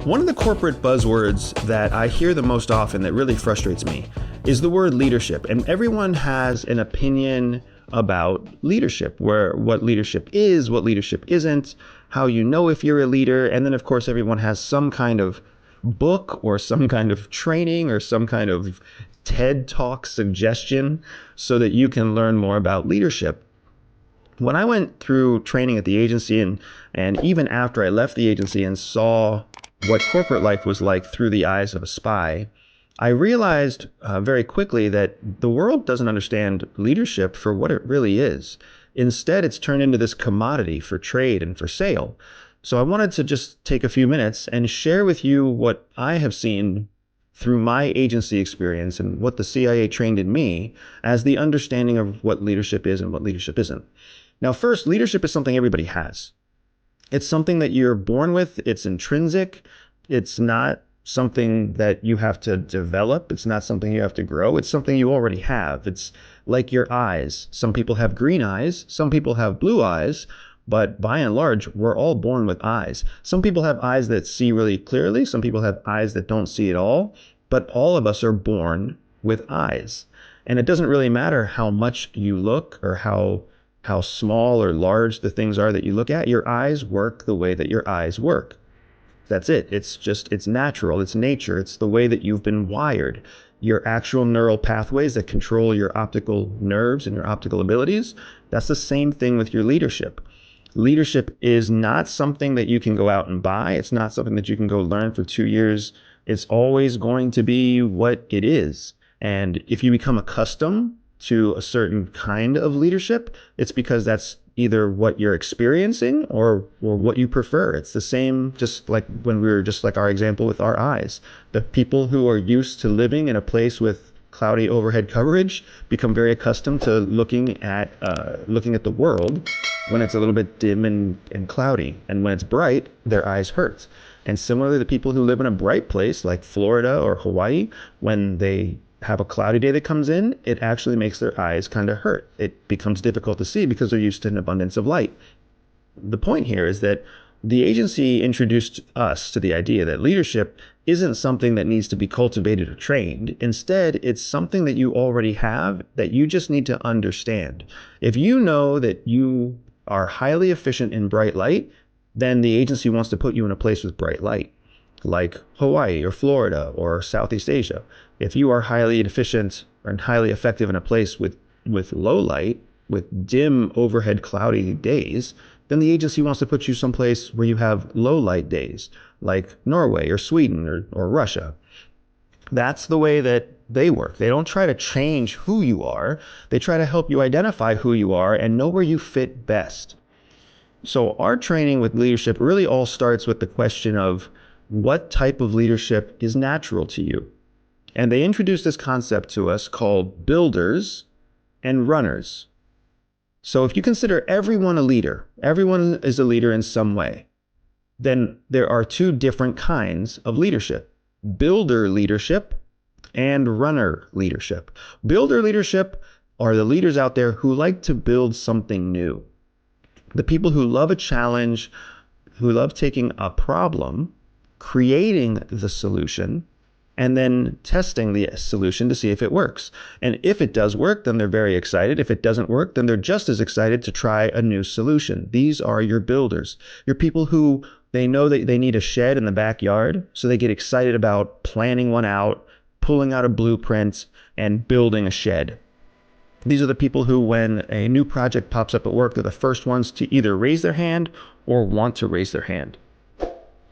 One of the corporate buzzwords that I hear the most often that really frustrates me is the word leadership. And everyone has an opinion about leadership, where what leadership is, what leadership isn't, how you know if you're a leader. And then, of course, everyone has some kind of book or some kind of training or some kind of TED Talk suggestion so that you can learn more about leadership. When I went through training at the agency and even after I left the agency and saw what corporate life was like through the eyes of a spy, I realized very quickly that the world doesn't understand leadership for what it really is. Instead, it's turned into this commodity for trade and for sale. So I wanted to just take a few minutes and share with you what I have seen through my agency experience and what the CIA trained in me as the understanding of what leadership is and what leadership isn't. Now, first, leadership is something everybody has. It's something that you're born with. It's intrinsic. It's not something that you have to develop. It's not something you have to grow. It's something you already have. It's like your eyes. Some people have green eyes. Some people have blue eyes. But by and large, we're all born with eyes. Some people have eyes that see really clearly. Some people have eyes that don't see at all. But all of us are born with eyes. And it doesn't really matter how much you look or how small or large the things are that you look at. Your eyes work the way that your eyes work. That's it. It's natural. It's nature. It's the way that you've been wired. Your actual neural pathways that control your optical nerves and your optical abilities, that's the same thing with your leadership. Leadership is not something that you can go out and buy. It's not something that you can go learn for 2 years. It's always going to be what it is. And if you become accustomed to a certain kind of leadership, it's because that's either what you're experiencing or what you prefer. It's the same, just like when we were just like our example with our eyes. The people who are used to living in a place with cloudy overhead coverage become very accustomed to looking at the world when it's a little bit dim and cloudy. And when it's bright, their eyes hurt. And similarly, the people who live in a bright place like Florida or Hawaii, when they have a cloudy day that comes in, it actually makes their eyes kind of hurt. It becomes difficult to see because they're used to an abundance of light. The point here is that the agency introduced us to the idea that leadership isn't something that needs to be cultivated or trained. Instead, it's something that you already have that you just need to understand. If you know that you are highly efficient in bright light, then the agency wants to put you in a place with bright light, like Hawaii or Florida or Southeast Asia. If you are highly efficient and highly effective in a place with low light, with dim overhead cloudy days, then the agency wants to put you someplace where you have low light days, like Norway or Sweden or Russia. That's the way that they work. They don't try to change who you are. They try to help you identify who you are and know where you fit best. So our training with leadership really all starts with the question of what type of leadership is natural to you. And they introduced this concept to us called builders and runners. So if you consider everyone a leader, everyone is a leader in some way, then there are two different kinds of leadership: builder leadership and runner leadership. Builder leadership are the leaders out there who like to build something new. The people who love a challenge, who love taking a problem, creating the solution, and then testing the solution to see if it works. And if it does work, then they're very excited. If it doesn't work, then they're just as excited to try a new solution. These are your builders. Your people who they know that they need a shed in the backyard, so they get excited about planning one out, pulling out a blueprint, and building a shed. These are the people who, when a new project pops up at work, they're the first ones to either raise their hand or want to raise their hand.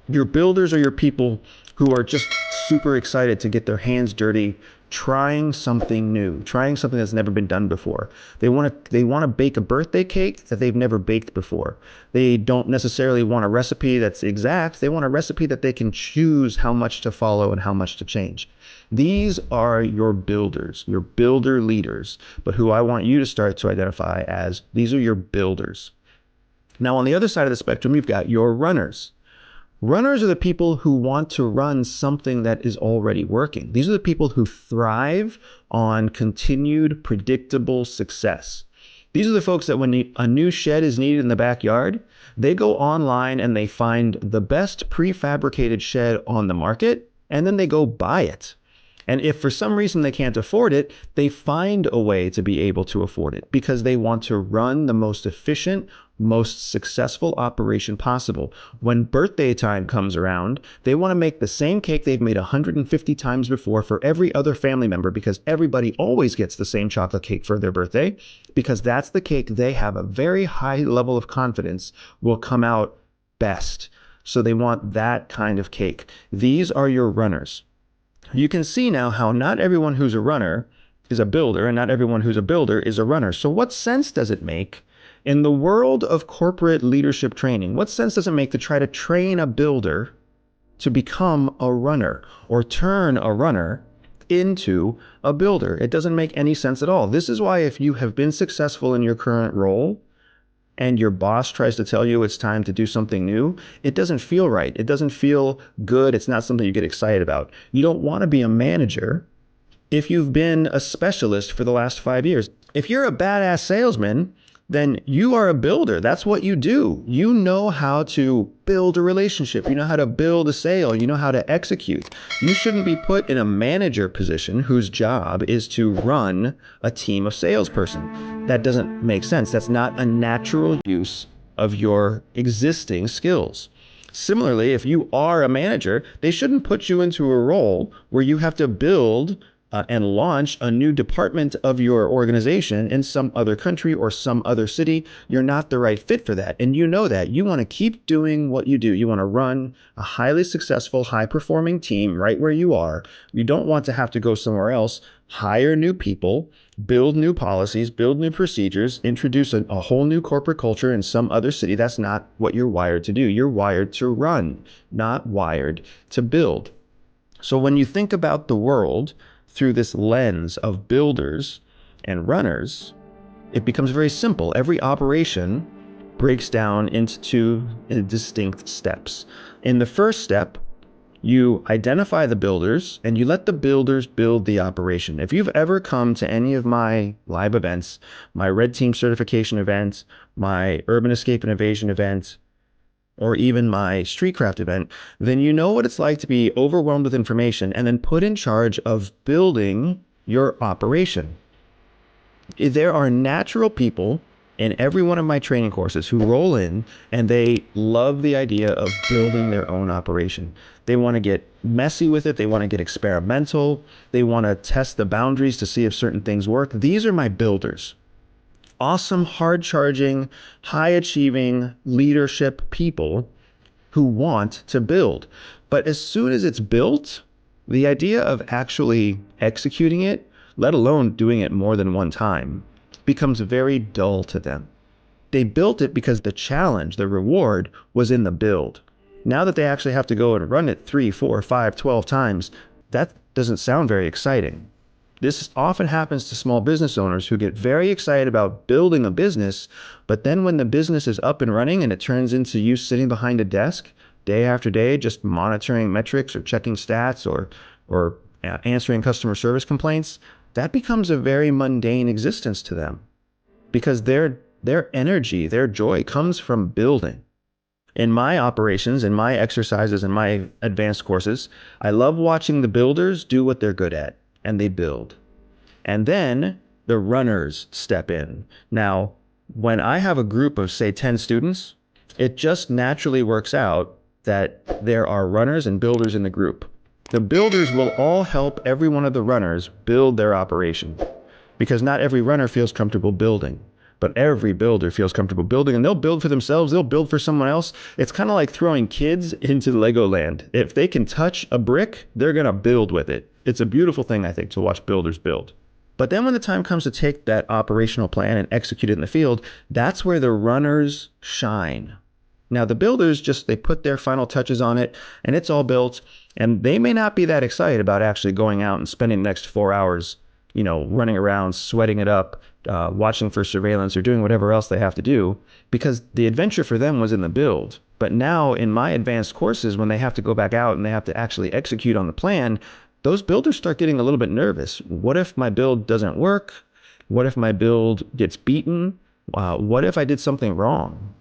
Your builders are your people who are just super excited to get their hands dirty, trying something new, trying something that's never been done before. They want to bake a birthday cake that they've never baked before. They don't necessarily want a recipe that's exact. They want a recipe that they can choose how much to follow and how much to change. These are your builders, your builder leaders, but who I want you to start to identify as these are your builders. Now, on the other side of the spectrum, you've got your runners. Runners are the people who want to run something that is already working. These are the people who thrive on continued predictable success. These are the folks that when a new shed is needed in the backyard, they go online and they find the best prefabricated shed on the market, and then they go buy it. And if for some reason they can't afford it, they find a way to be able to afford it because they want to run the most efficient, most successful operation possible. When birthday time comes around, they want to make the same cake they've made 150 times before for every other family member because everybody always gets the same chocolate cake for their birthday because that's the cake they have a very high level of confidence will come out best. So they want that kind of cake. These are your runners. You can see now how not everyone who's a runner is a builder, and not everyone who's a builder is a runner. So what sense does it make in the world of corporate leadership training? What sense does it make to try to train a builder to become a runner or turn a runner into a builder? It doesn't make any sense at all. This is why if you have been successful in your current role, and your boss tries to tell you it's time to do something new, it doesn't feel right. It doesn't feel good. It's not something you get excited about. You don't want to be a manager if you've been a specialist for the last 5 years. If you're a badass salesman, then you are a builder. That's what you do. You know how to build a relationship. You know how to build a sale. You know how to execute. You shouldn't be put in a manager position whose job is to run a team of salesperson. That doesn't make sense. That's not a natural use of your existing skills. Similarly, if you are a manager, they shouldn't put you into a role where you have to build and launch a new department of your organization in some other country or some other city. You're not the right fit for that. And you know that. You want to keep doing what you do. You want to run a highly successful, high-performing team right where you are. You don't want to have to go somewhere else, hire new people, build new policies, build new procedures, introduce a whole new corporate culture in some other city. That's not what you're wired to do. You're wired to run, not wired to build. So when you think about the world through this lens of builders and runners, it becomes very simple. Every operation breaks down into two distinct steps. In the first step, you identify the builders and you let the builders build the operation. If you've ever come to any of my live events, my Red Team certification event, my Urban Escape and Evasion event, or even my Streetcraft event, then you know what it's like to be overwhelmed with information and then put in charge of building your operation. There are natural people in every one of my training courses who roll in and they love the idea of building their own operation. They want to get messy with it. They want to get experimental. They want to test the boundaries to see if certain things work. These are my builders. Awesome, hard-charging, high-achieving leadership people who want to build. But as soon as it's built, the idea of actually executing it, let alone doing it more than one time, becomes very dull to them. They built it because the challenge, the reward, was in the build. Now that they actually have to go and run it 3, 4, 5, 12 times, that doesn't sound very exciting. This often happens to small business owners who get very excited about building a business, but then when the business is up and running and it turns into you sitting behind a desk day after day, just monitoring metrics or checking stats or answering customer service complaints, that becomes a very mundane existence to them because their energy, their joy comes from building. In my operations, in my exercises, in my advanced courses, I love watching the builders do what they're good at. And they build. And then the runners step in. Now, when I have a group of, say, 10 students, it just naturally works out that there are runners and builders in the group. The builders will all help every one of the runners build their operation because not every runner feels comfortable building. But every builder feels comfortable building, and they'll build for themselves. They'll build for someone else. It's kind of like throwing kids into Legoland. If they can touch a brick, they're going to build with it. It's a beautiful thing, I think, to watch builders build. But then when the time comes to take that operational plan and execute it in the field, that's where the runners shine. Now, the builders they put their final touches on it, and it's all built, and they may not be that excited about actually going out and spending the next 4 hours, running around, sweating it up, watching for surveillance or doing whatever else they have to do, because the adventure for them was in the build. But now in my advanced courses, when they have to go back out and they have to actually execute on the plan, those builders start getting a little bit nervous. What if my build doesn't work? What if my build gets beaten? What if I did something wrong?